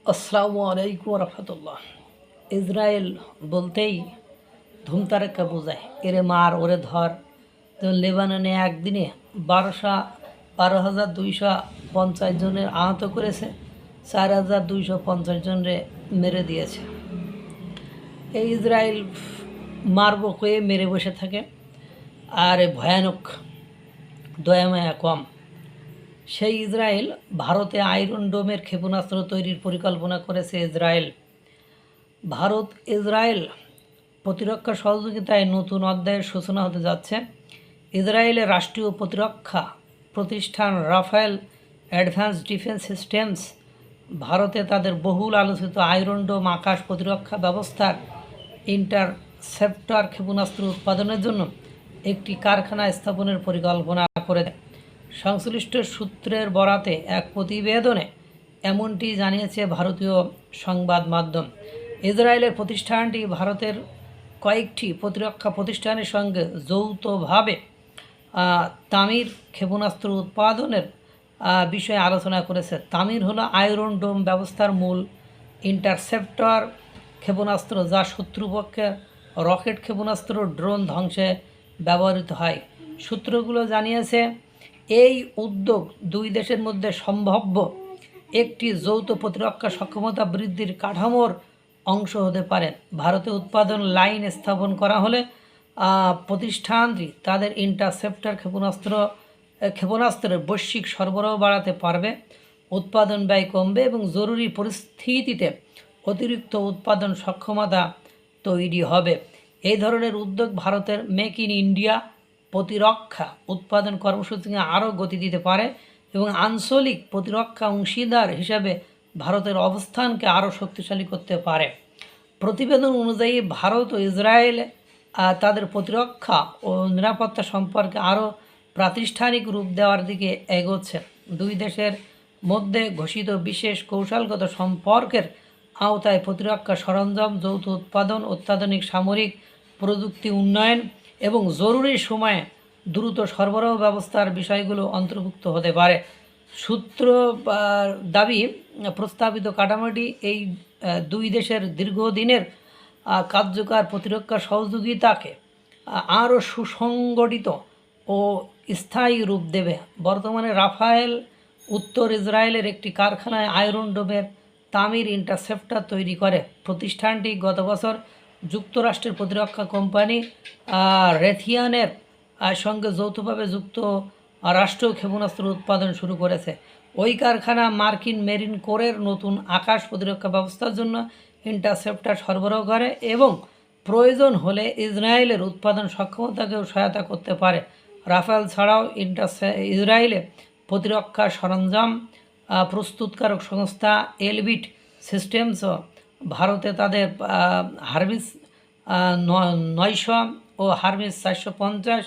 আসসালামু আলাইকুম রহমতুল্লাহ। ইসরায়েল বলতেই ধুমতারাক্কা বোঝায়, এরে মার ওরে ধর। তো লেবাননে একদিনে 12,250 জনের আহত করেছে, 4,250 জনরে মেরে দিয়েছে। এই ইসরায়েল মারব কয়ে মেরে বসে থাকে, আর ভয়ানক দয়ামায়া কম। সেই ইসরায়েল ভারতে আয়রন ডোমের ক্ষেপণাস্ত্র তৈরির পরিকল্পনা করেছে। ভারত ইসরায়েল প্রতিরক্ষা সহযোগিতায় নতুন অধ্যায়ের সূচনা হতে যাচ্ছে। ইসরায়েলের রাষ্ট্রীয় প্রতিরক্ষা প্রতিষ্ঠান রাফায়েল অ্যাডভান্স ডিফেন্স সিস্টেমস ভারতে তাদের বহুল আলোচিত আয়রন ডোম আকাশ প্রতিরক্ষা ব্যবস্থার ইন্টারসেপ্টর ক্ষেপণাস্ত্র উৎপাদনের জন্য একটি কারখানা স্থাপনের পরিকল্পনা করে দেয়। সংশ্লিষ্ট সূত্রের বরাতে এক প্রতিবেদনে এমনটি জানিয়েছে ভারতীয় সংবাদ মাধ্যম। ইসরায়েলের প্রতিষ্ঠানটি ভারতের কয়েকটি প্রতিরক্ষা প্রতিষ্ঠানের সঙ্গে যৌথভাবে তামির ক্ষেপণাস্ত্র উৎপাদনের বিষয়ে আলোচনা করেছে। তামির হলো আয়রন ডোম ব্যবস্থার মূল ইন্টারসেপ্টর ক্ষেপণাস্ত্র, যা শত্রুপক্ষের রকেট ক্ষেপণাস্ত্র ড্রোন ধ্বংসে ব্যবহৃত হয়। সূত্রগুলো জানিয়েছে এই উদ্যোগ দুই দেশের মধ্যে সম্ভাব্য একটি যৌথ প্রতিরক্ষা সক্ষমতা বৃদ্ধির কাঠামোর অংশ হতে পারে। ভারতে উৎপাদন লাইন স্থাপন করা হলে প্রতিষ্ঠানটি তাদের ইন্টারসেপ্টর ক্ষেপণাস্ত্রের বৈশ্বিক সরবরাহ বাড়াতে পারবে, উৎপাদন ব্যয় কমবে এবং জরুরি পরিস্থিতিতে অতিরিক্ত উৎপাদন সক্ষমতা তৈরি হবে। এই ধরনের উদ্যোগ ভারতের মেক ইন ইন্ডিয়া প্রতিরক্ষা উৎপাদন কর্মসূচিকে আরও গতি দিতে পারে এবং আঞ্চলিক প্রতিরক্ষা অংশীদার হিসাবে ভারতের অবস্থানকে আরও শক্তিশালী করতে পারে। প্রতিবেদন অনুযায়ী ভারত ও ইসরায়েল তাদের প্রতিরক্ষা ও নিরাপত্তা সম্পর্কে আরও প্রাতিষ্ঠানিক রূপ দেওয়ার দিকে এগোচ্ছে। দুই দেশের মধ্যে ঘোষিত বিশেষ কৌশলগত সম্পর্কের আওতায় প্রতিরক্ষা সরঞ্জাম যৌথ উৎপাদন, অত্যাধুনিক সামরিক প্রযুক্তি উন্নয়ন এবং জরুরি সময়ে দ্রুত সরবরাহ ব্যবস্থার বিষয়গুলো অন্তর্ভুক্ত হতে পারে। সূত্র দাবি, প্রস্তাবিত কাঠামোটি এই দুই দেশের দীর্ঘদিনের কার্যকর প্রতিরক্ষা সহযোগিতাকে আরও সুসংগঠিত ও স্থায়ী রূপ দেবে। বর্তমানে রাফায়েল উত্তর ইসরায়েলের একটি কারখানায় আয়রন ডোমের তামির ইন্টারসেপ্টর তৈরি করে। প্রতিষ্ঠানটি গত বছর যুক্তরাষ্ট্রের প্রতিরক্ষা কোম্পানি রেথিয়ানের সঙ্গে যৌথভাবে যুক্ত রাষ্ট্র ক্ষেপণাস্ত্র উৎপাদন শুরু করেছে। ওই কারখানা মার্কিন মেরিন কোরের নতুন আকাশ প্রতিরক্ষা ব্যবস্থার জন্য ইন্টারসেপ্টর সরবরাহ করে এবং প্রয়োজন হলে ইসরায়েলের উৎপাদন সক্ষমতাকেও সহায়তা করতে পারে। রাফায়েল ছাড়াও ইসরায়েলে প্রতিরক্ষা সরঞ্জাম প্রস্তুতকারক সংস্থা এলবিট সিস্টেমসও ভারতে তাদের হারমিস 900 ও হারমিস 450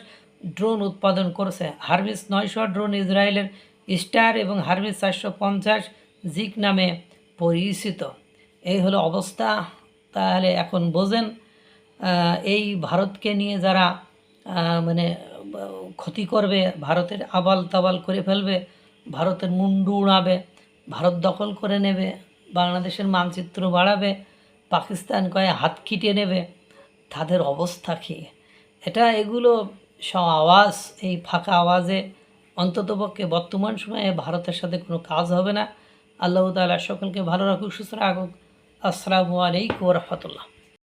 ড্রোন উৎপাদন করেছে। হারমিস 900 ড্রোন ইসরায়েলের স্টার এবং হারমিস 450 জিক নামে পরিচিত। এই হলো অবস্থা। তাহলে এখন বোঝেন এই ভারতকে নিয়ে যারা মানে ক্ষতি করবে, ভারতের আবাল তাবাল করে ফেলবে, ভারতের মুন্ডু উড়াবে, ভারত দখল করে নেবে, বাংলাদেশের মানচিত্র বাড়াবে, পাকিস্তান কয়ে হাত খিটে নেবে, তাদের অবস্থা কী? এগুলো সব আওয়াজ, এই ফাঁকা আওয়াজে অন্ততপক্ষে বর্তমান সময়ে ভারতের সাথে কোনো কাজ হবে না। আল্লাহ তাআলা সকলকে ভালো রাখুক, সুস্থ রাখুক। আসসালামু আলাইকুম রহমতুল্লাহ।